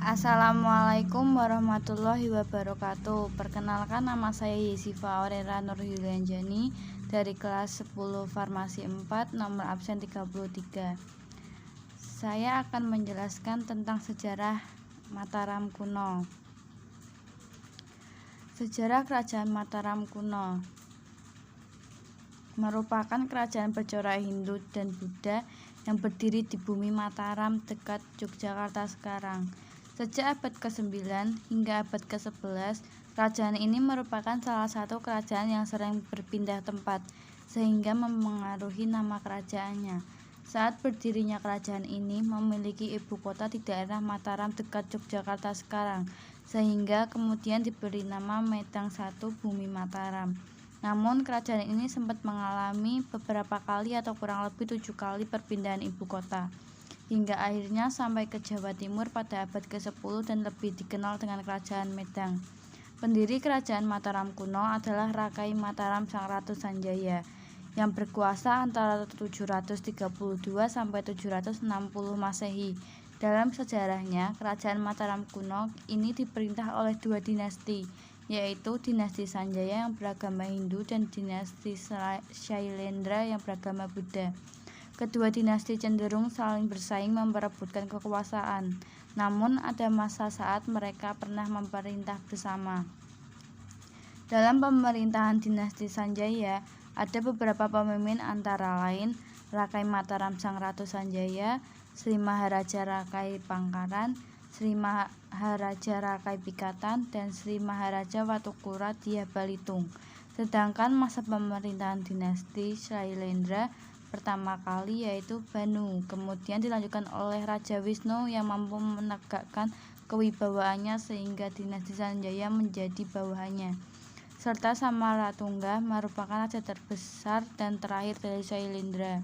Assalamualaikum warahmatullahi wabarakatuh. Perkenalkan, nama saya Yesifa Aurera Nurhyulianjani dari kelas 10 Farmasi 4, nomor absen 33. Saya akan menjelaskan tentang sejarah Mataram kuno. Sejarah Kerajaan Mataram kuno merupakan kerajaan bercorak Hindu dan Buddha yang berdiri di bumi Mataram dekat Yogyakarta sekarang. Sejak abad ke-9 hingga abad ke-11, kerajaan ini merupakan salah satu kerajaan yang sering berpindah tempat, sehingga memengaruhi nama kerajaannya. Saat berdirinya kerajaan ini memiliki ibu kota di daerah Mataram dekat Yogyakarta sekarang, sehingga kemudian diberi nama Medang I Bumi Mataram. Namun kerajaan ini sempat mengalami beberapa kali atau kurang lebih 7 kali perpindahan ibu kota, hingga akhirnya sampai ke Jawa Timur pada abad ke-10 dan lebih dikenal dengan Kerajaan Medang. Pendiri Kerajaan Mataram kuno adalah Rakai Mataram Sang Ratu Sanjaya yang berkuasa antara 732 sampai 760 Masehi. Dalam sejarahnya, Kerajaan Mataram kuno ini diperintah oleh dua dinasti, yaitu dinasti Sanjaya yang beragama Hindu dan dinasti Shailendra yang beragama Buddha. Kedua dinasti cenderung saling bersaing memperebutkan kekuasaan, namun ada masa saat mereka pernah memerintah bersama. Dalam pemerintahan dinasti Sanjaya, ada beberapa pemimpin antara lain Rakai Mataram Sang Ratu Sanjaya, Sri Maharaja Rakai Pangkaran, Sri Maharaja Rakai Pikatan, dan Sri Maharaja Watukura Dyah Balitung. Sedangkan masa pemerintahan dinasti Shailendra pertama kali yaitu Banu, kemudian dilanjutkan oleh Raja Wisnu yang mampu menegakkan kewibawaannya sehingga dinasti Sanjaya menjadi bawahannya, serta Samaratungga merupakan raja terbesar dan terakhir dari Shailendra.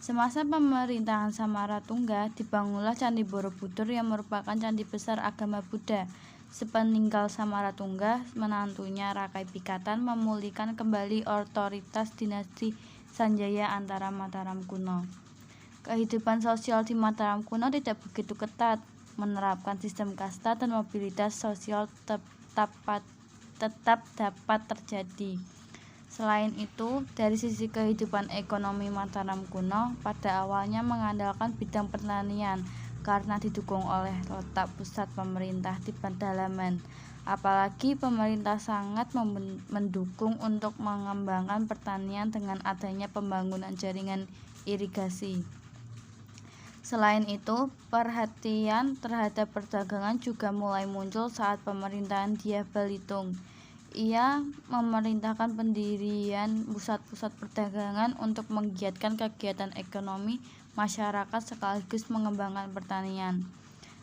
Semasa pemerintahan Samaratungga, dibangunlah Candi Borobudur yang merupakan candi besar agama Buddha. Sepeninggal Samaratungga, menantunya Rakai Pikatan memulihkan kembali otoritas dinasti Sanjaya antara Mataram kuno. Kehidupan sosial di Mataram kuno tidak begitu ketat, menerapkan sistem kasta dan mobilitas sosial tetap dapat terjadi. Selain itu, dari sisi kehidupan ekonomi Mataram kuno pada awalnya mengandalkan bidang pertanian karena didukung oleh letak pusat pemerintah di pedalaman. Apalagi pemerintah sangat mendukung untuk mengembangkan pertanian dengan adanya pembangunan jaringan irigasi. Selain itu, perhatian terhadap perdagangan juga mulai muncul saat pemerintahan Dyah Balitung. Ia memerintahkan pendirian pusat-pusat perdagangan untuk menggiatkan kegiatan ekonomi masyarakat sekaligus mengembangkan pertanian.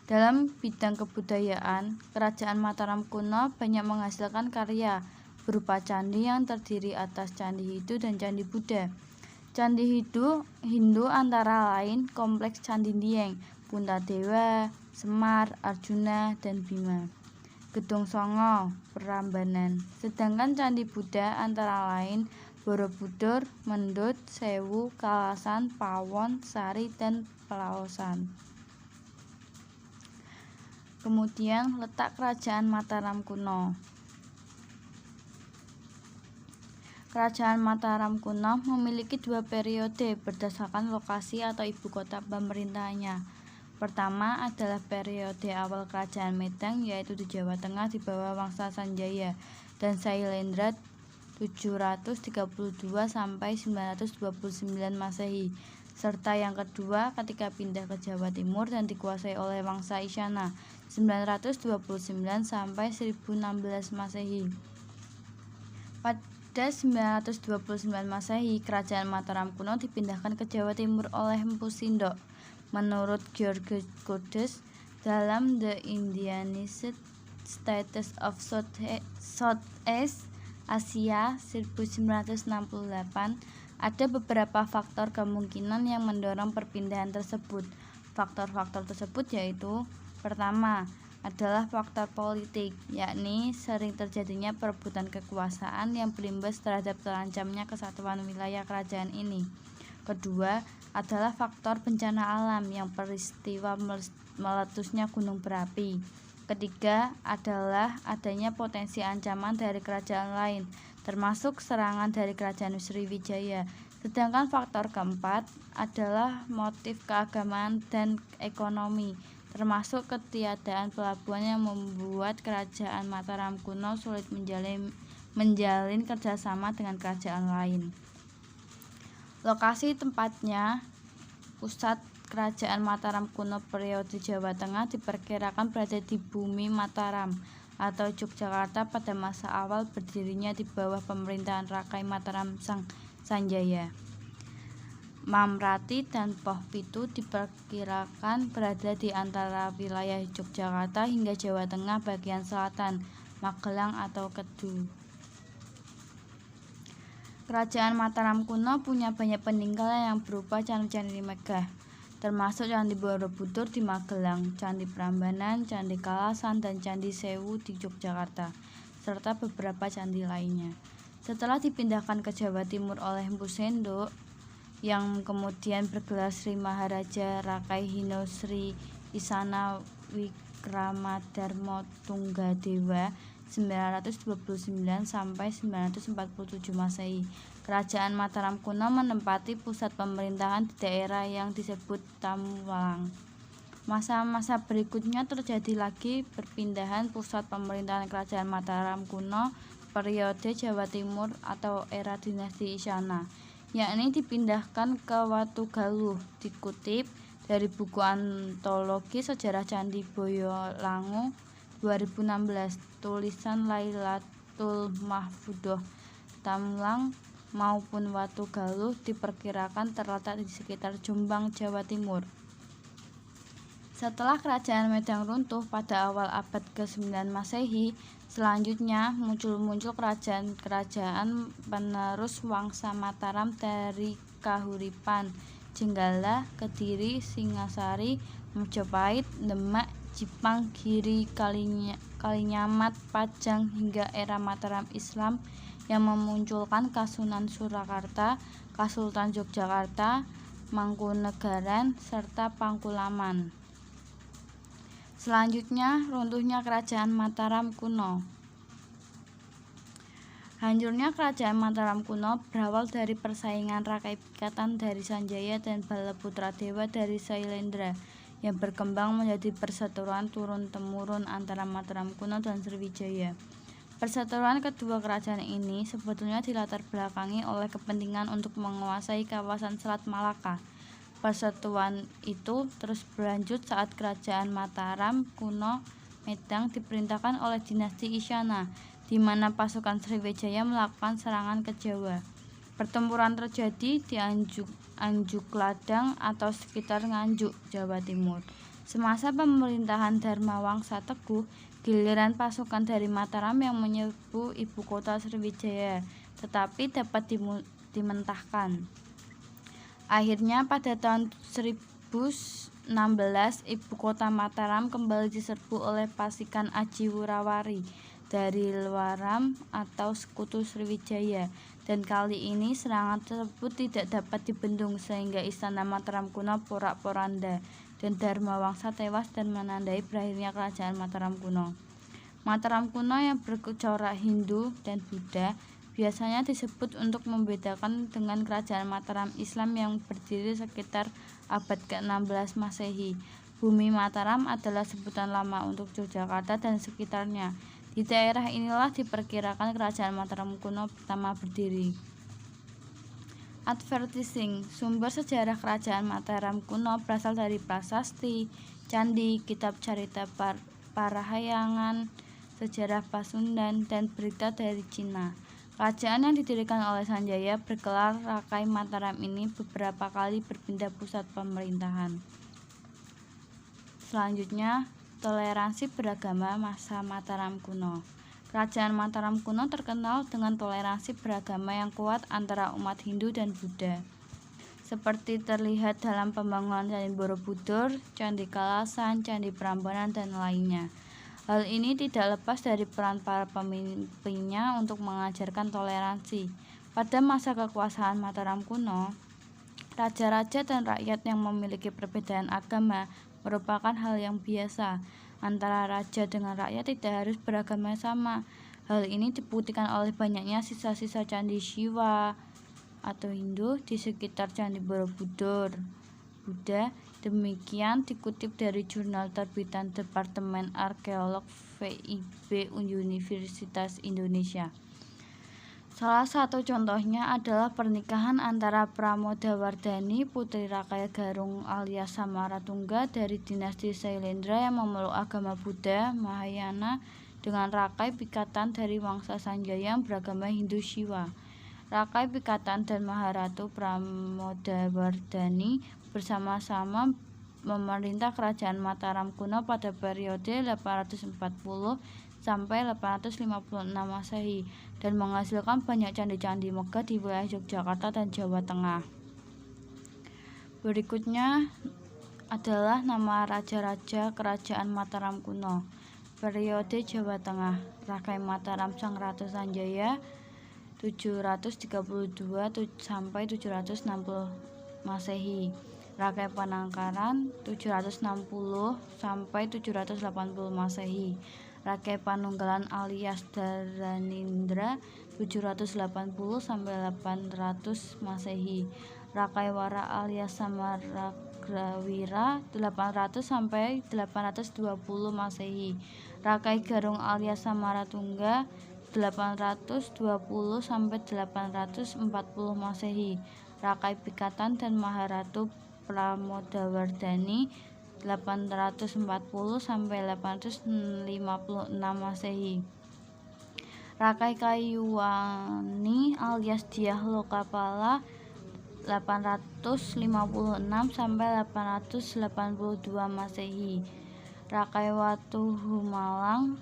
Dalam bidang kebudayaan, Kerajaan Mataram kuno banyak menghasilkan karya berupa candi yang terdiri atas Candi Hindu dan Candi Buddha. Candi Hindu antara lain Kompleks Candi Dieng, Puntadewa, Semar, Arjuna, dan Bima, Gedung Songo, Prambanan. Sedangkan Candi Buddha antara lain Borobudur, Mendut, Sewu, Kalasan, Pawon, Sari, dan Pelaosan. Kemudian letak Kerajaan Mataram kuno. Kerajaan Mataram kuno memiliki dua periode berdasarkan lokasi atau ibu kota pemerintahannya. Pertama adalah periode awal Kerajaan Medang, yaitu di Jawa Tengah di bawah Wangsa Sanjaya dan Shailendra 732 sampai 929 Masehi. Serta yang kedua ketika pindah ke Jawa Timur dan dikuasai oleh Wangsa Isyana 929 sampai 1016 Masehi. Pada 929 Masehi, Kerajaan Mataram kuno dipindahkan ke Jawa Timur oleh Empu Sindok. Menurut George Godes dalam The Indianized Status of Southeast Asia 1968, ada beberapa faktor kemungkinan yang mendorong perpindahan tersebut. Faktor-faktor tersebut yaitu: pertama adalah faktor politik, yakni sering terjadinya perebutan kekuasaan yang berimbas terhadap terancamnya kesatuan wilayah kerajaan ini. Kedua adalah faktor bencana alam yang peristiwa meletusnya gunung berapi. Ketiga adalah adanya potensi ancaman dari kerajaan lain, termasuk serangan dari kerajaan Sriwijaya. Sedangkan faktor keempat adalah motif keagamaan dan ekonomi, termasuk ketiadaan pelabuhan yang membuat kerajaan Mataram kuno sulit menjalin kerjasama dengan kerajaan lain. Lokasi tempatnya pusat kerajaan Mataram kuno periode Jawa Tengah diperkirakan berada di bumi Mataram atau Yogyakarta pada masa awal berdirinya di bawah pemerintahan Rakai Mataram Sanjaya. Mamrati dan Poh Pitu diperkirakan berada di antara wilayah Yogyakarta hingga Jawa Tengah bagian selatan, Magelang atau Kedu. Kerajaan Mataram kuno punya banyak peninggalan yang berupa candi-candi megah, termasuk Candi Borobudur di Magelang, Candi Prambanan, Candi Kalasan, dan Candi Sewu di Yogyakarta, serta beberapa candi lainnya. Setelah dipindahkan ke Jawa Timur oleh Empu Sendok, yang kemudian bergelar Sri Maharaja Rakai Hino Sri Isana Wikramadharma Tunggadewa 929 sampai 947 Masehi. Kerajaan Mataram kuno menempati pusat pemerintahan di daerah yang disebut Tamuwalang. Masa-masa berikutnya terjadi lagi perpindahan pusat pemerintahan kerajaan Mataram kuno periode Jawa Timur atau era dinasti Isyana, yakni dipindahkan ke Watugaluh. Dikutip dari buku antologi Sejarah Candi Boyolangu 2016, tulisan Lailatul Mahfudoh, Tamulang maupun Watugaluh diperkirakan terletak di sekitar Jombang, Jawa Timur. Setelah kerajaan Medang runtuh pada awal abad ke-9 Masehi, selanjutnya muncul kerajaan-kerajaan penerus Wangsa Mataram dari Kahuripan, Jenggala, Kediri, Singasari, Majapahit, Demak, Jipang, Giri, Kalinyamat, Pajang hingga era Mataram Islam yang memunculkan Kasunan Surakarta, Kasultan Yogyakarta, Mangkunegaran, serta Pangkulaman. Selanjutnya, runtuhnya kerajaan Mataram kuno. Hancurnya kerajaan Mataram kuno berawal dari persaingan Rakai Pikatan dari Sanjaya dan Balaputradewa dari Sailendra yang berkembang menjadi perseteruan turun-temurun antara Mataram kuno dan Sriwijaya. Perseteruan kedua kerajaan ini sebetulnya dilatar belakangi oleh kepentingan untuk menguasai kawasan Selat Malaka. Perseteruan itu terus berlanjut saat kerajaan Mataram kuno Medang diperintahkan oleh dinasti Isyana, di mana pasukan Sriwijaya melakukan serangan ke Jawa. Pertempuran terjadi di Anjuk Ladang atau sekitar Nganjuk, Jawa Timur. Semasa pemerintahan Dharmawangsa Teguh, giliran pasukan dari Mataram yang menyerbu ibu kota Sriwijaya, tetapi dapat dimentahkan. Akhirnya pada tahun 1016, ibu kota Mataram kembali diserbu oleh pasukan Aji Wurawari dari Luaram atau sekutu Sriwijaya, dan kali ini serangan tersebut tidak dapat dibendung sehingga istana Mataram kuno porak-poranda dan Dharmawangsa tewas dan menandai berakhirnya kerajaan Mataram kuno. Mataram kuno yang bercorak Hindu dan Buddha biasanya disebut untuk membedakan dengan kerajaan Mataram Islam yang berdiri sekitar abad ke-16 Masehi. Bumi Mataram adalah sebutan lama untuk Yogyakarta dan sekitarnya. Di daerah inilah diperkirakan kerajaan Mataram kuno pertama berdiri. Advertising. Sumber sejarah kerajaan Mataram kuno berasal dari prasasti, candi, kitab carita Parahayangan, sejarah Pasundan, dan berita dari Cina. Kerajaan yang didirikan oleh Sanjaya bergelar Rakai Mataram ini beberapa kali berpindah pusat pemerintahan. Selanjutnya, toleransi beragama masa Mataram kuno. Kerajaan Mataram kuno terkenal dengan toleransi beragama yang kuat antara umat Hindu dan Buddha, seperti terlihat dalam pembangunan Candi Borobudur, Candi Kalasan, Candi Prambanan, dan lainnya. Hal ini tidak lepas dari peran para pemimpinnya untuk mengajarkan toleransi. Pada masa kekuasaan Mataram kuno, Raja-raja dan rakyat yang memiliki perbedaan agama merupakan hal yang biasa. Antara raja dengan rakyat tidak harus beragama yang sama. Hal ini dibuktikan oleh banyaknya sisa-sisa candi Shiva atau Hindu di sekitar Candi Borobudur, Buddha. Demikian dikutip dari jurnal terbitan Departemen Arkeolog FIB Universitas Indonesia. Salah satu contohnya adalah pernikahan antara Pramodawardhani, putri Rakai Garung alias Samaratungga dari dinasti Sailendra yang memeluk agama Buddha Mahayana dengan Rakai Pikatan dari Wangsa Sanjaya yang beragama Hindu Shiva. Rakai Pikatan dan Maharatu Pramodawardhani bersama-sama memerintah kerajaan Mataram kuno pada periode 840 sampai 856 Masehi dan menghasilkan banyak candi-candi megah di wilayah Yogyakarta dan Jawa Tengah. Berikutnya adalah nama raja-raja kerajaan Mataram kuno. Periode Jawa Tengah: Rakai Mataram Sang Ratu Sanjaya 732 sampai 760 Masehi. Rakai Panangkaran 760 sampai 780 Masehi. Rakai Panunggalan alias Dharanindra 780 sampai 800 Masehi. Rakai Wara alias Samaragrawira 800 sampai 820 Masehi. Rakai Garung alias Samaratungga 820 sampai 840 Masehi. Rakai Pikatan dan Maharatu Pramodawardhani 840 sampai 856 Masehi. Rakai Kayuwani alias Dyah Lokapala 856 sampai 882 Masehi. Rakai Watuhumalang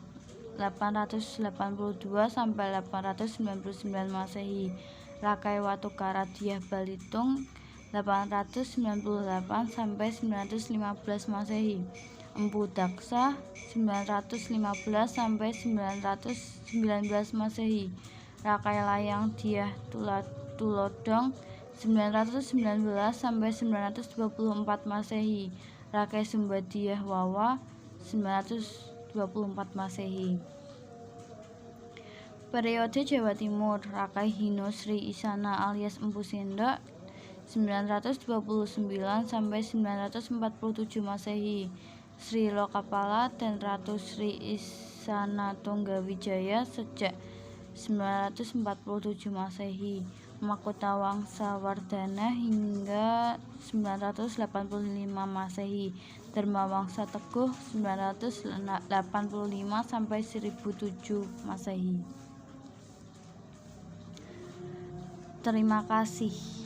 882 sampai 899 Masehi. Rakai Watukara Dyah Balitung 898 sampai 915 Masehi. Empu Daksa 915 sampai 919 Masehi. Rakai Layang Dyah Tulodong 919 sampai 924 Masehi. Rakai Sumba Dyah Wawa 924 Masehi. Periode Jawa Timur: Rakai Hino Sri Isana alias Empu Sendok 929 sampai 947 Masehi. Sri Lokapala dan Ratu Sri Isana Tunggawijaya sejak 947 Masehi. Mahkota Wangsawardhana hingga 985 Masehi. Dharma Wangsa Teguh 985 sampai 1007 Masehi. Terima kasih.